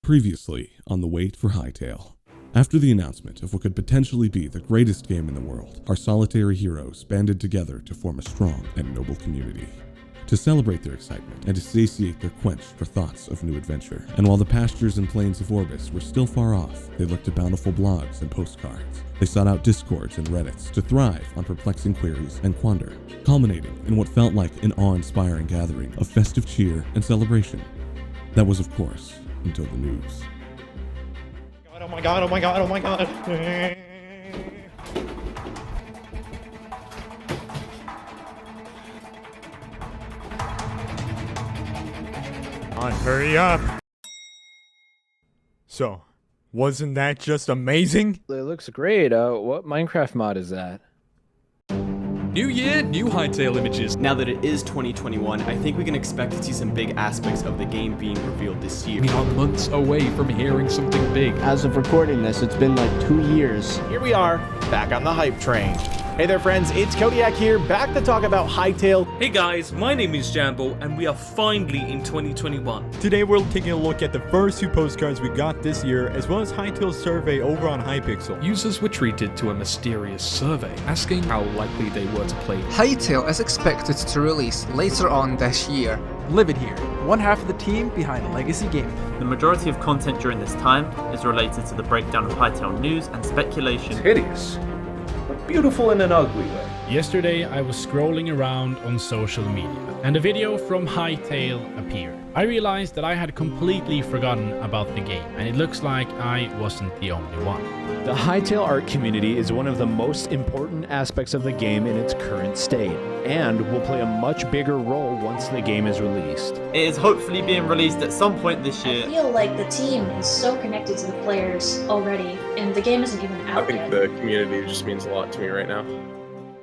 Previously on the Wait for Hytale. After the announcement of what could potentially be the greatest game in the world, our solitary heroes banded together to form a strong and noble community. To celebrate their excitement and to satiate their quench for thoughts of new adventure. And while the pastures and plains of Orbis were still far off, they looked at bountiful blogs and postcards. They sought out discords and reddits to thrive on perplexing queries and quander, culminating in what felt like an awe-inspiring gathering of festive cheer and celebration. That was, of course, until the news. Oh my god, oh my god, oh my god. On, hurry up. So, wasn't that just amazing? It looks great. What Minecraft mod is that? New year, new Hytale images. Now that it is 2021, I think we can expect to see some big aspects of the game being revealed this year. We are months away from hearing something big. As of recording this, it's been like 2 years. Here we are, back on the hype train. Hey there friends, it's Kodiak here, back to talk about Hytale. Hey guys, my name is Jamble, and we are finally in 2021. Today we're taking a look at the first two postcards we got this year, as well as Hytale's survey over on Hypixel. Users were treated to a mysterious survey, asking how likely they were to play. Hytale is expected to release later on this year. Live it here, one half of the team behind LegacyGaming. The majority of content during this time is related to the breakdown of HytaleNews and speculation. It's hideous, but beautiful in an ugly way. Yesterday I was scrolling around on social media and a video from Hytale appeared. I realized that I had completely forgotten about the game, and it looks like I wasn't the only one. The Hytale art community is one of the most important aspects of the game in its current state, and will play a much bigger role once the game is released. It is hopefully being released at some point this year. I feel like the team is so connected to the players already, and the game isn't even out yet. I think the community just means a lot to me right now.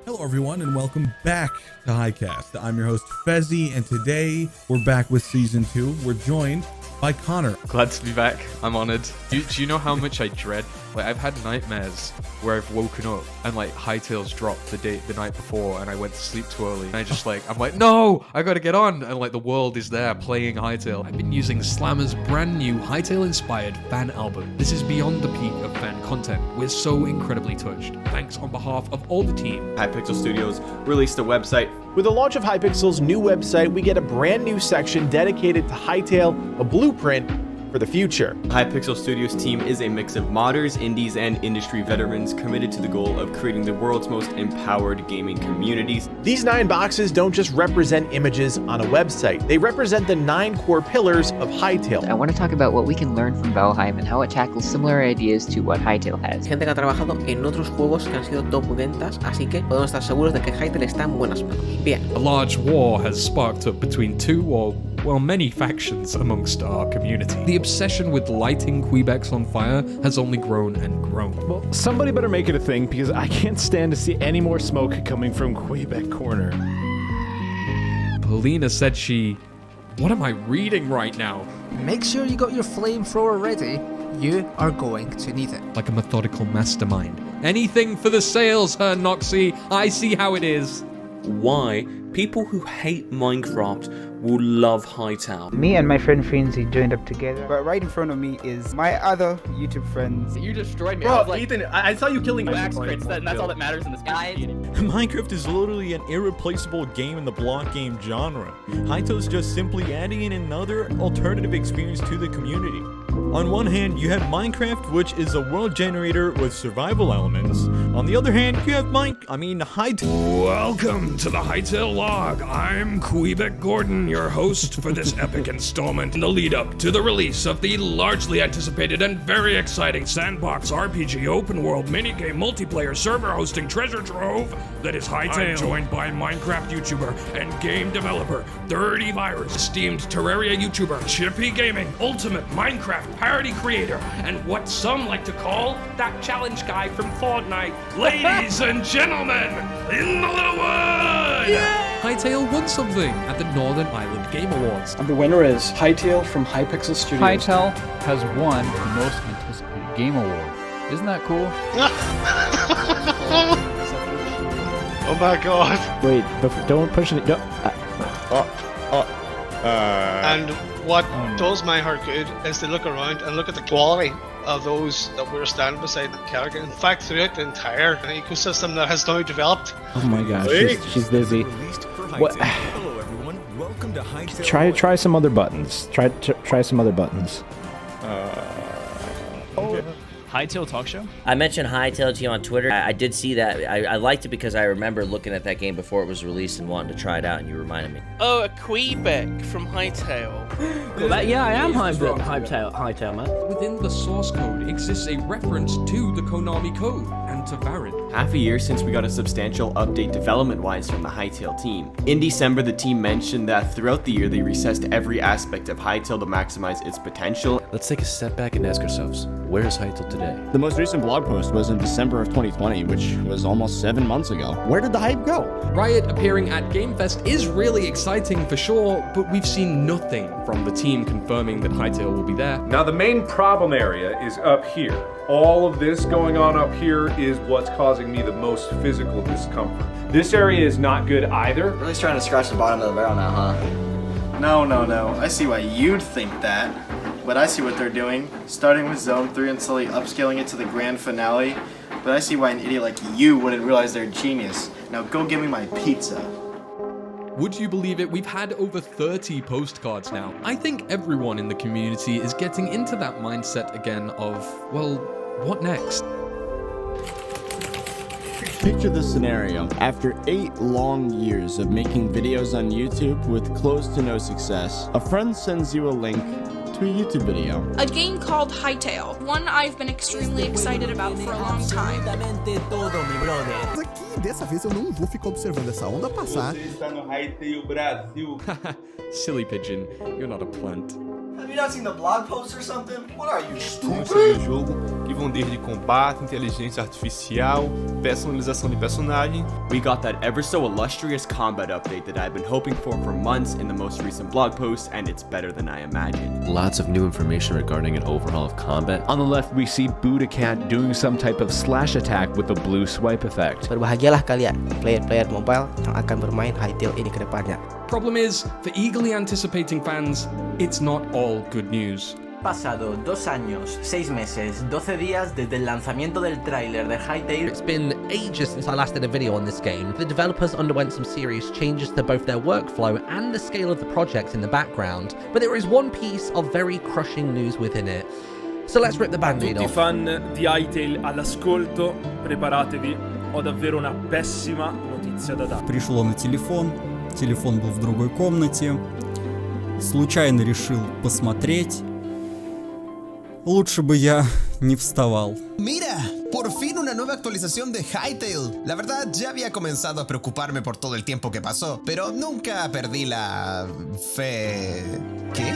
Hello everyone and welcome back to Hycast. I'm your host Fezzy, and today we're back with season 2. We're joined by Connor. Glad to be back. I'm honored. Do you know how much I dread? Like, I've had nightmares where I've woken up and like Hytale's dropped the night before, and I went to sleep too early. And I'm like, no, I gotta get on. And like the world is there playing Hytale. I've been using Slamma's brand new Hytale-inspired fan album. This is beyond the peak of fan content. We're so incredibly touched. Thanks on behalf of all the team. Hypixel Studios released a website. With the launch of Hypixel's new website, we get a brand new section dedicated to Hytale, a blueprint for the future. Hypixel Studios team is a mix of modders, indies, and industry veterans committed to the goal of creating the world's most empowered gaming communities. These 9 boxes don't just represent images on a website. They represent the 9 core pillars of Hytale. I want to talk about what we can learn from Valheim and how it tackles similar ideas to what Hytale has. Gente que ha trabajado en otros juegos que han sido top ventas, así que podemos estar seguros de que Hytale está en buenas manos. Bien. A large war has sparked up between many factions amongst our community. The obsession with lighting Quebecs on fire has only grown and grown. Well, somebody better make it a thing, because I can't stand to see any more smoke coming from Quebec Corner. Polina said what am I reading right now? Make sure you got your flamethrower ready. You are going to need it. Like a methodical mastermind. Anything for the sales, Her Noxy. I see how it is. Why people who hate Minecraft will love Hytale. Me and my friend Frenzy joined up together. But right in front of me is my other YouTube friends. You destroyed me. Bro, I was like, Ethan, I saw you killing wax crits, that's all that matters in this game. Minecraft is literally an irreplaceable game in the block game genre. Hytale's just simply adding in another alternative experience to the community. On one hand, you have Minecraft, which is a world generator with survival elements. On the other hand, you have Hytale. Welcome to the Hytale log. I'm Quebec Gordon, your host for this epic installment in the lead up to the release of the largely anticipated and very exciting sandbox RPG open world minigame multiplayer server hosting treasure trove that is Hytale. I'm joined by Minecraft YouTuber and game developer Thirtyvirus, esteemed Terraria YouTuber ChippyGaming, ultimate Minecraft parody creator, and what some like to call that challenge guy from Fortnite. Ladies and gentlemen, in the Littlewoods! Yeah! Hytale won something at the Northern Ireland Game Awards. And the winner is Hytale from Hypixel Studios. Hytale has won the most anticipated game award. Isn't that cool? Oh my god. Wait, don't push it. And what does my heart good is to look around and look at the quality of those that we're standing beside the character. In fact, throughout the entire ecosystem that has now developed. Oh my gosh, she's busy. What? Hello everyone, welcome to Hytale. Try some other buttons. Try some other buttons. Hytale talk show? I mentioned Hytale to you on Twitter. I did see that. I liked it because I remember looking at that game before it was released and wanting to try it out, and you reminded me. Oh, a Quebec from Hytale. Yeah, I am Hytale, man. Within the source code exists a reference to the Konami code and to Varid. Half a year since we got a substantial update development-wise from the Hytale team. In December, the team mentioned that throughout the year they recessed every aspect of Hytale to maximize its potential. Let's take a step back and ask ourselves, where is Hytale today? The most recent blog post was in December of 2020, which was almost 7 months ago. Where did the hype go? Riot appearing at GameFest is really exciting for sure, but we've seen nothing from the team confirming that Hytale will be there. Now the main problem area is up here. All of this going on up here is what's causing me the most physical discomfort. This area is not good either. Really trying to scratch the bottom of the barrel now, huh? No. I see why you'd think that. But I see what they're doing, starting with Zone 3 and slowly upscaling it to the grand finale. But I see why an idiot like you wouldn't realize they're genius. Now go give me my pizza. Would you believe it? We've had over 30 postcards now. I think everyone in the community is getting into that mindset again of, well, what next? Picture this scenario. After 8 long years of making videos on YouTube with close to no success, a friend sends you a link to a YouTube video. A game called Hytale, one I've been extremely excited about for a long time. Aqui, dessa vez eu não vou ficar observando essa onda passar. Você está no HytaleBrasil. Silly pigeon, you're not a plant. Have you not seen the blog post or something? What are you, stupid? Do jogo que vão desde combate, inteligência artificial, personalização de personagem. We got that ever so illustrious combat update that I've been hoping for months in the most recent blog post, and it's better than I imagined. Lots of new information regarding an overhaul of combat. On the left, we see Budokat doing some type of slash attack with the blue swipe effect. Berbahagialah kalian, player-player mobile yang akan bermain Hytale ini ke depannya. Problem is, for eagerly anticipating fans, it's not all good news. Pasado 2 años, 6 meses, 12 días desde el lanzamiento del tráiler de Hytale. It's been ages since I last did a video on this game. The developers underwent some serious changes to both their workflow and the scale of the project in the background, but there is one piece of very crushing news within it. So let's rip the band-aid off. Tutti fan di Hytale all'ascolto, preparatevi, ho davvero una pessima notizia da dare. Пришло на телефон был в другой комнате, случайно решил посмотреть. Lучше бы я не вставал. Mira, por fin una nueva actualización de Hytale. La verdad, ya había comenzado a preocuparme por todo el tiempo que pasó, pero nunca perdí la fe. ¿Qué?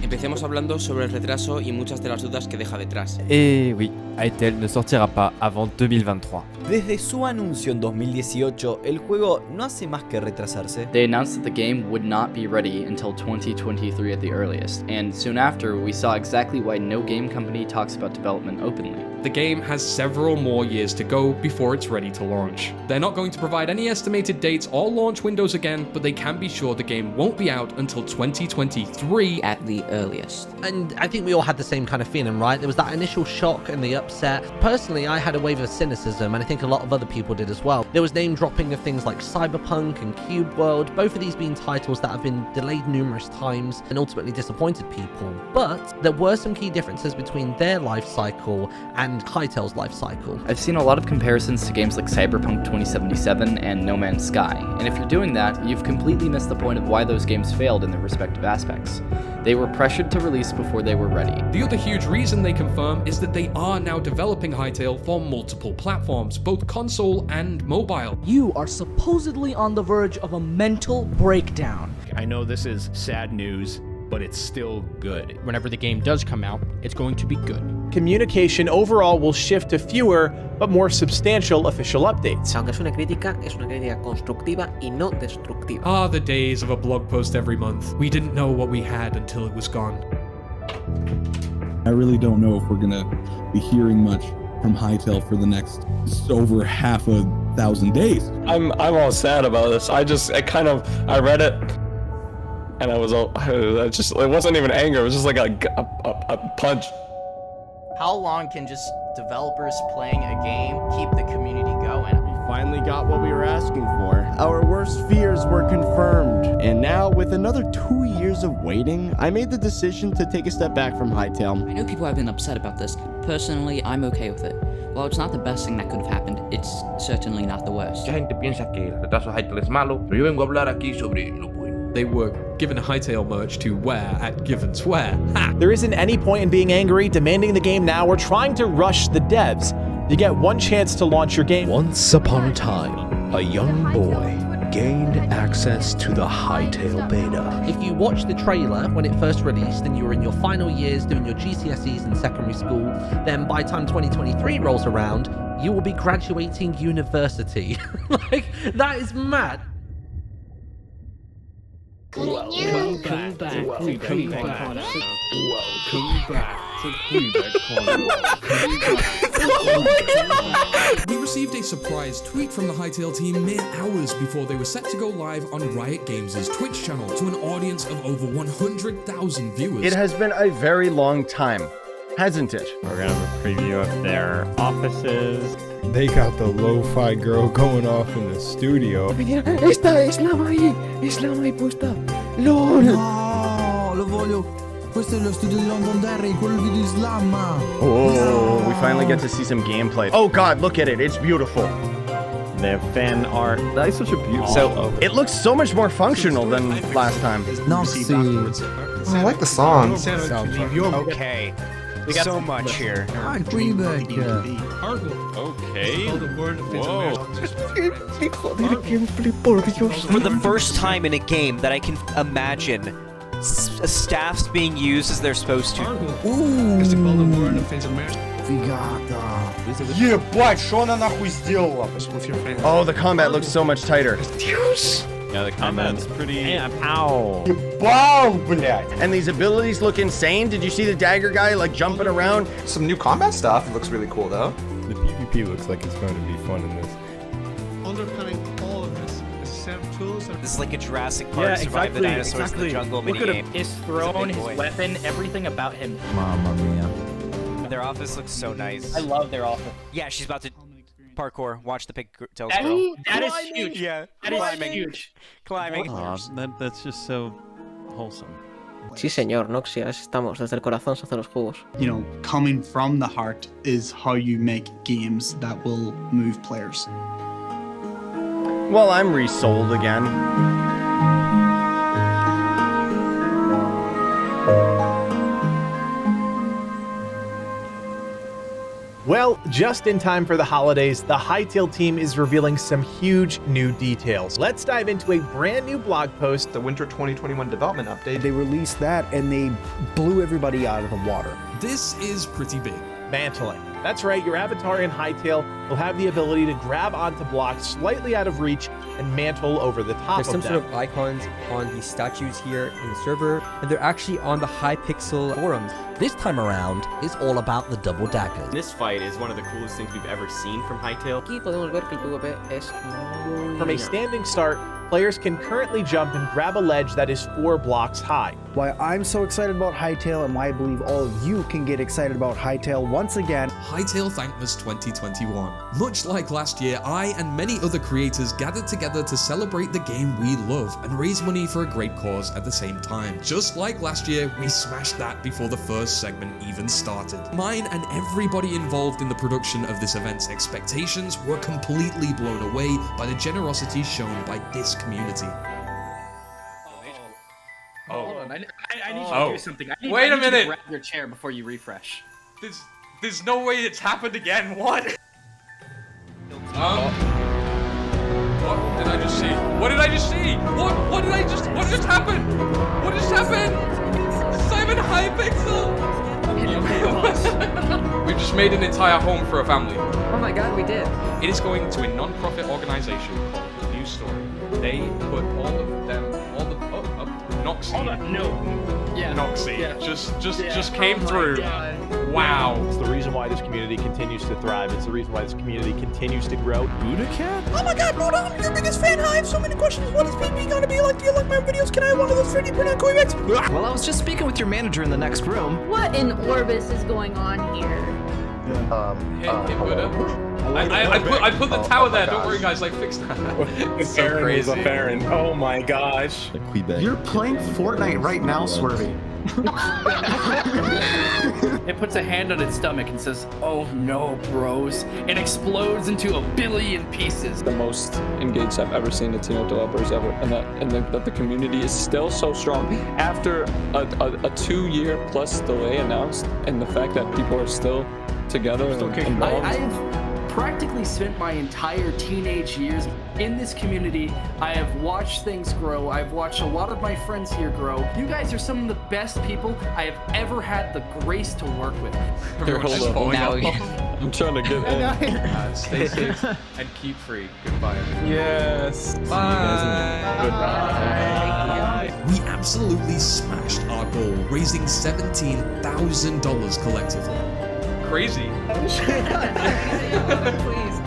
Empecemos hablando sobre el retraso y muchas de las dudas que deja detrás. Oui, Hytale ne sortira pas avant 2023. Desde su anuncio en 2018, el juego no hace más que retrasarse. They announced that the game would not be ready until 2023 at the earliest, and soon after, we saw exactly why no game company talks about development openly. The game has several more years to go before it's ready to launch. They're not going to provide any estimated dates or launch windows again, but they can be sure the game won't be out until 2023 at the earliest. And I think we all had the same kind of feeling, right? There was that initial shock and the upset. Personally, I had a wave of cynicism, and I think a lot of other people did as well. There was name dropping of things like Cyberpunk and Cube World, both of these being titles that have been delayed numerous times and ultimately disappointed people. But there were some key differences between their life cycle and Hytale's life cycle. I've seen a lot of comparisons to games like Cyberpunk 2077 and No Man's Sky, and if you're doing that, you've completely missed the point of why those games failed in their respective aspects. They were pressured to release before they were ready. The other huge reason they confirm is that they are now developing Hytale for multiple platforms, both console and mobile. You are supposedly on the verge of a mental breakdown. I know this is sad news, but it's still good. Whenever the game does come out, it's going to be good. Communication overall will shift to fewer but more substantial official updates. Aunque es una crítica constructiva y no destructiva. Ah, the days of a blog post every month. We didn't know what we had until it was gone. I really don't know if we're gonna be hearing much from Hytale for the next over half a thousand days. I'm all sad about this. I read it and it wasn't even anger, it was just like a punch. How long can just developers playing a game keep the community going? Finally got what we were asking for. Our worst fears were confirmed. And now, with another 2 years of waiting, I made the decision to take a step back from Hytale. I know people have been upset about this. Personally, I'm okay with it. While it's not the best thing that could have happened, it's certainly not the worst. Mucha gente piensa que el retraso de Hytale es malo, pero yo vengo a hablar aquí sobre lo bueno. They were given a Hytale merch to wear at Given Swear. There isn't any point in being angry, demanding the game now, or trying to rush the devs. You get one chance to launch your game. Once upon a time, a young boy gained access to the Hytale beta. If you watch the trailer when it first released and you were in your final years doing your GCSEs in secondary school, then by the time 2023 rolls around, you will be graduating university. Like, that is mad. Welcome back. We received a surprise tweet from the Hytale team mere hours before they were set to go live on Riot Games' Twitch channel to an audience of over 100,000 viewers. It has been a very long time, hasn't it? We're gonna have a preview of their offices. They got the lo-fi girl going off in the studio. Sta Slamma ahí posta. LOL. No, lo voglio. Questo è lo studio di Londonderry, quello il video di Slamma. Oh, we finally get to see some gameplay. Oh god, look at it, it's beautiful. They have fan art. That is such a beautiful. So it looks so much more functional than last time. No, see. I like the song. Okay. We got so much here. Hi, Quebec. Okay. Whoa. For the first time in a game that I can imagine, staffs being used as they're supposed to. Ебать, что она нахуй сделала? Oh, the combat looks so much tighter. Yeah, the combat's pretty. Ow. Ебал, блядь. And these abilities look insane. Did you see the dagger guy like jumping around? Some new combat stuff. It looks really cool though. The PvP looks like it's going to be fun in this. Undercutting all of this. This is like a Jurassic Park survive the dinosaurs in the jungle minigame. His throne, his weapon, everything about him. Mamma mia. Their office looks so nice. I love their office. Yeah, she's about to parkour. Watch the pigtails girl. That is huge. Yeah, that is huge. Climbing. That's just so wholesome. Sí, señor, Noxias, estamos. Desde el corazón se hacen los juegos. You know, coming from the heart is how you make games that will move players. Well, I'm resold again. Well, just in time for the holidays, the Hytale team is revealing some huge new details. Let's dive into a brand new blog post. The Winter 2021 development update. They released that and they blew everybody out of the water. This is pretty big. Mantling. That's right, your avatar in Hytale will have the ability to grab onto blocks slightly out of reach and mantle over the top There's of them. some sort of icons on these statues here in the server, and they're actually on the Hypixel forums. This time around, it's all about the double daggers. This fight is one of the coolest things we've ever seen from Hytale. Aquí podemos ver que el PvP es muy From a standing start, players can currently jump and grab a ledge that is 4 blocks high. Why I'm so excited about Hytale and why I believe all of you can get excited about Hytale once again. Hytale Thankmas 2021. Much like last year, I and many other creators gathered together to celebrate the game we love and raise money for a great cause at the same time. Just like last year, we smashed that before the first segment even started. Mine and everybody involved in the production of this event's expectations were completely blown away by the generosity shown by this community. Hold on, I need you to do something. Wait a minute! You to grab your chair before you refresh. There's no way it's happened again. What? What did I just see? What did I just see? What just happened? What just happened? Simon Hypixel! We've just made an entire home for a family. Oh my god, we did. It is going to a non-profit organization called News Story. They put all of them, Noxie. No. Yeah. Noxie. Yeah. Just came through. Wow. It's the reason why this community continues to thrive. It's the reason why this community continues to grow. Budokat? Oh my god, Rollo, I'm your biggest fan. I have so many questions. What is PP gonna be like? Do you like my videos? Can I have one of those 3D printed Quebecs? Well, I was just speaking with your manager in the next room. What in Orbis is going on here? Hey, Buddha. I put the tower there. Don't worry, guys. I fixed it. It's so crazy. Oh my gosh. You're playing Fortnite right now, Swervy. It puts a hand on its stomach and says, "Oh no, bros!" It explodes into a billion pieces. The most engaged I've ever seen a team of developers ever, and that the community is still so strong after a 2-year plus delay announced, and the fact that people are still together and involved. I've practically spent my entire teenage years in this community. I have watched things grow. I've watched a lot of my friends here grow. You guys are some of the best people I have ever had the grace to work with. I'm trying to get in. Stay safe and keep free. Goodbye. Yes. Bye. Goodbye. We absolutely smashed our goal, raising $17,000 collectively. Crazy. Please.